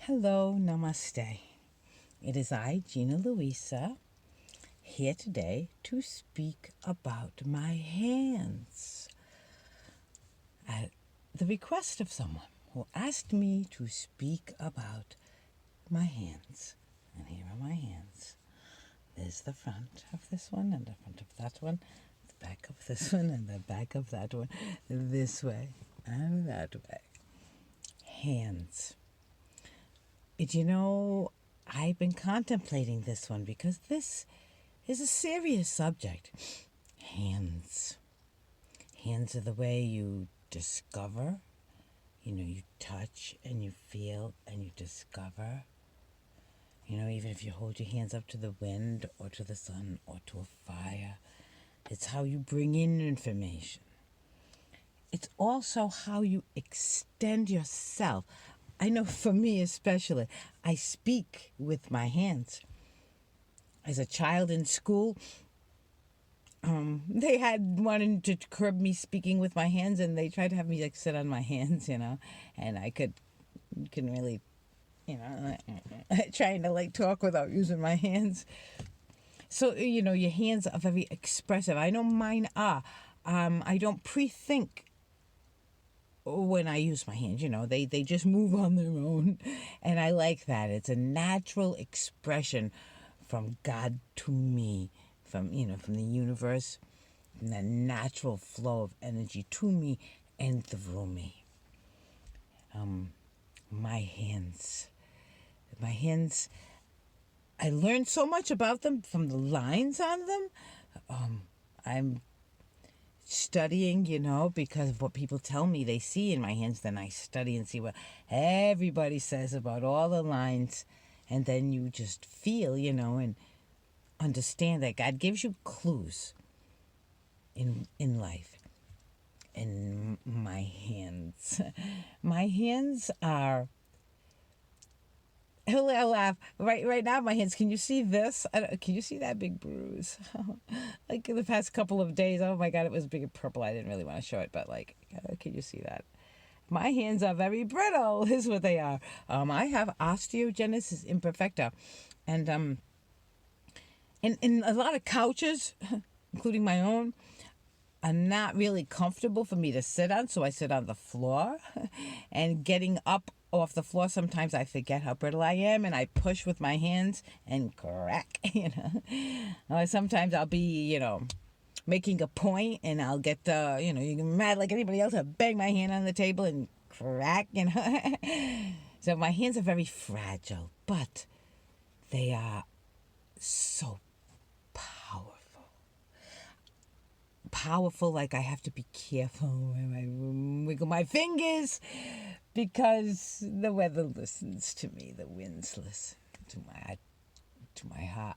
Hello, namaste. It is I, Gina Luisa, here today to speak about my hands at the request of someone who asked me to speak about my hands. And here are my hands. There's the front of this one and the front of that one, the back of this one and the back of that one, this way and that way. Hands. I've been contemplating this one because this is a serious subject. Hands. Hands are the way you discover. You touch and you feel and you discover. Even if you hold your hands up to the wind or to the sun or to a fire, it's how you bring in information. It's also how you extend yourself. I know for me especially, I speak with my hands. As a child in school, they had wanted to curb me speaking with my hands, and they tried to have me sit on my hands, and I couldn't really, trying to talk without using my hands. So, your hands are very expressive. I know mine are. I don't pre-think when I use my hands, they just move on their own. And I like that. It's a natural expression from God to me, from the universe, and that natural flow of energy to me and through me. My hands. My hands, I learned so much about them from the lines on them. I'm studying, because of what people tell me they see in my hands. Then I study and see what everybody says about all the lines. And then you just feel, and understand that God gives you clues in life. And my hands. My hands are... I'll laugh. Right now, my hands. Can you see this? Can you see that big bruise? Like in the past couple of days, oh my God, it was big and purple. I didn't really want to show it, but can you see that? My hands are very brittle, is what they are. I have osteogenesis imperfecta, and a lot of couches, including my own, are not really comfortable for me to sit on, so I sit on the floor. And getting up off the floor, sometimes I forget how brittle I am, and I push with my hands and crack, sometimes I'll be, making a point, and I'll get, you get mad like anybody else. I bang my hand on the table and crack, So my hands are very fragile, but they are so powerful. Like I have to be careful when I wiggle my fingers, because the weather listens to me, the winds listen to my heart.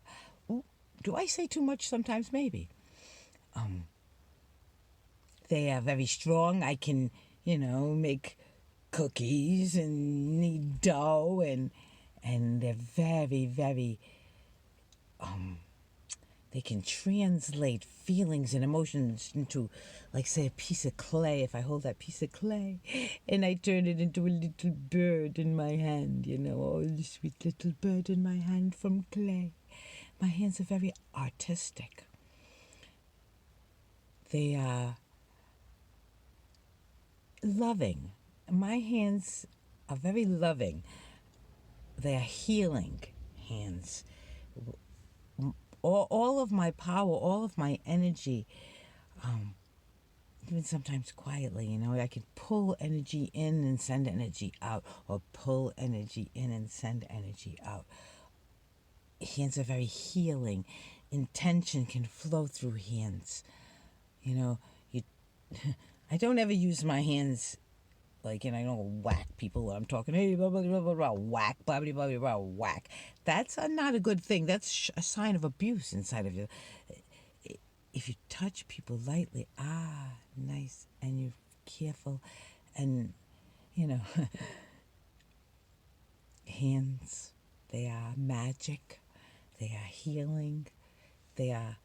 Ooh, do I say too much sometimes? Maybe. They are very strong. I can, make cookies and knead dough, and they're very, very they can translate feelings and emotions into, like, say, a piece of clay. If I hold that piece of clay and I turn it into a little bird in my hand, oh, the sweet little bird in my hand from clay. My hands are very artistic. They are loving. My hands are very loving. They are healing hands. All of my power, all of my energy, even sometimes quietly, I can pull energy in and send energy out, or pull energy in and send energy out. Hands are very healing. Intention can flow through hands. I don't ever use my hands I don't whack people when I'm talking, hey, blah, blah, blah, blah, blah, whack, blah, blah, blah, blah, whack. That's not a good thing. That's a sign of abuse inside of you. If you touch people lightly, nice, and you're careful, and, hands, they are magic, they are healing, they are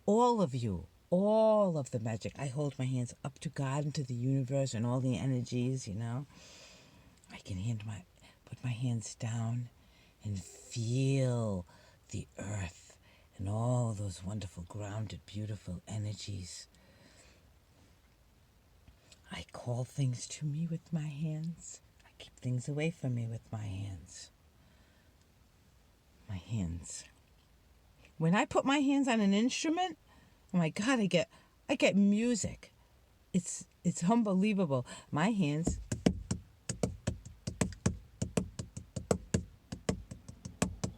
all of you. All of the magic. I hold my hands up to God and to the universe and all the energies, I can put my hands down and feel the earth and all those wonderful, grounded, beautiful energies. I call things to me with my hands. I keep things away from me with my hands. My hands. When I put my hands on an instrument, oh my God, I get music. It's unbelievable. My hands.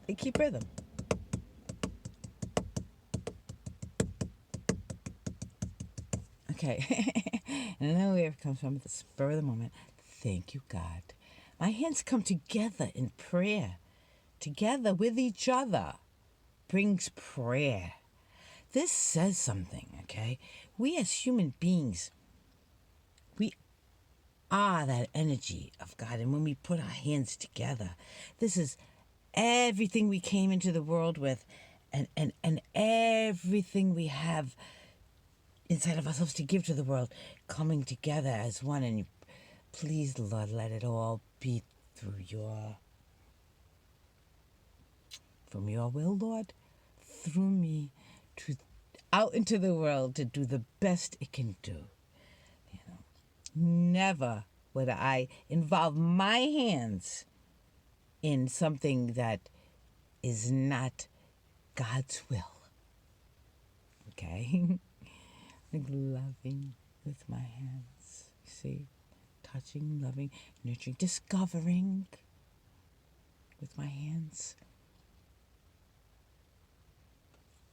They keep rhythm. Okay. And I know where it comes from, the spur of the moment. Thank you, God. My hands come together in prayer. Together with each other brings prayer. This says something, okay? We as human beings, we are that energy of God. And when we put our hands together, this is everything we came into the world with and everything we have inside of ourselves to give to the world, coming together as one. And please, Lord, let it all be through from your will, Lord, through me, to out into the world to do the best it can do. You know, never would I involve my hands in something that is not God's will. Okay? Like loving with my hands. See? Touching, loving, nurturing, discovering with my hands.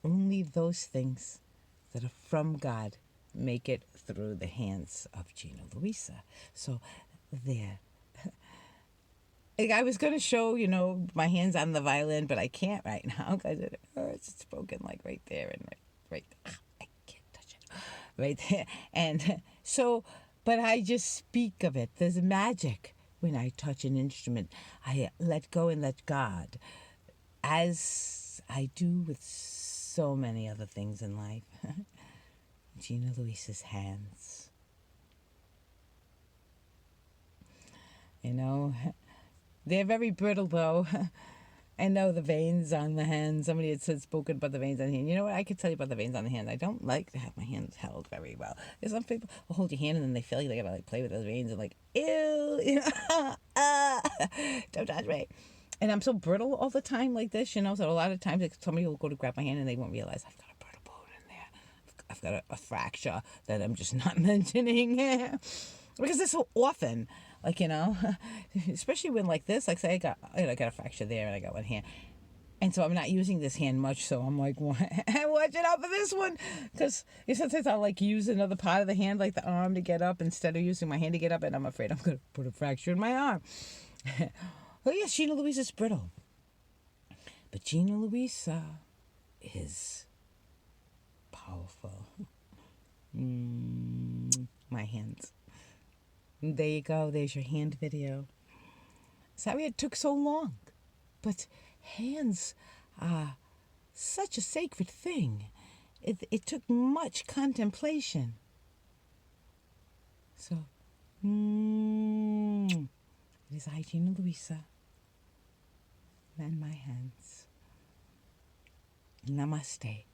Only those things that are from God make it through the hands of Gina Luisa. So there. Like I was going to show, my hands on the violin, but I can't right now because it hurts. It's broken like right there and right there. I can't touch it. Right there. And so, but I just speak of it. There's magic when I touch an instrument. I let go and let God, as I do with so many other things in life. Gina Luisa's hands. They're very brittle though. I know the veins on the hand. Somebody had said spoken about the veins on the hand. You know what? I could tell you about the veins on the hand. I don't like to have my hands held very well. There's some people will hold your hand and then they feel like they gotta play with those veins and ew, don't touch me. And I'm so brittle all the time like this, so a lot of times somebody will go to grab my hand and they won't realize I've got a brittle bone in there. I've got a fracture that I'm just not mentioning. Because it's so often, especially when like this, like say I got a fracture there and I got one hand. And so I'm not using this hand much, so I'm like, watch it out for this one. Because sometimes I'll use another part of the hand, like the arm, to get up instead of using my hand to get up, and I'm afraid I'm going to put a fracture in my arm. Oh yes, Gina Luisa's brittle. But Gina Luisa is powerful. My hands. There you go. There's your hand video. Sorry it took so long. But hands are such a sacred thing. It took much contemplation. So, it is I, Gina Luisa, and my hands. Namaste.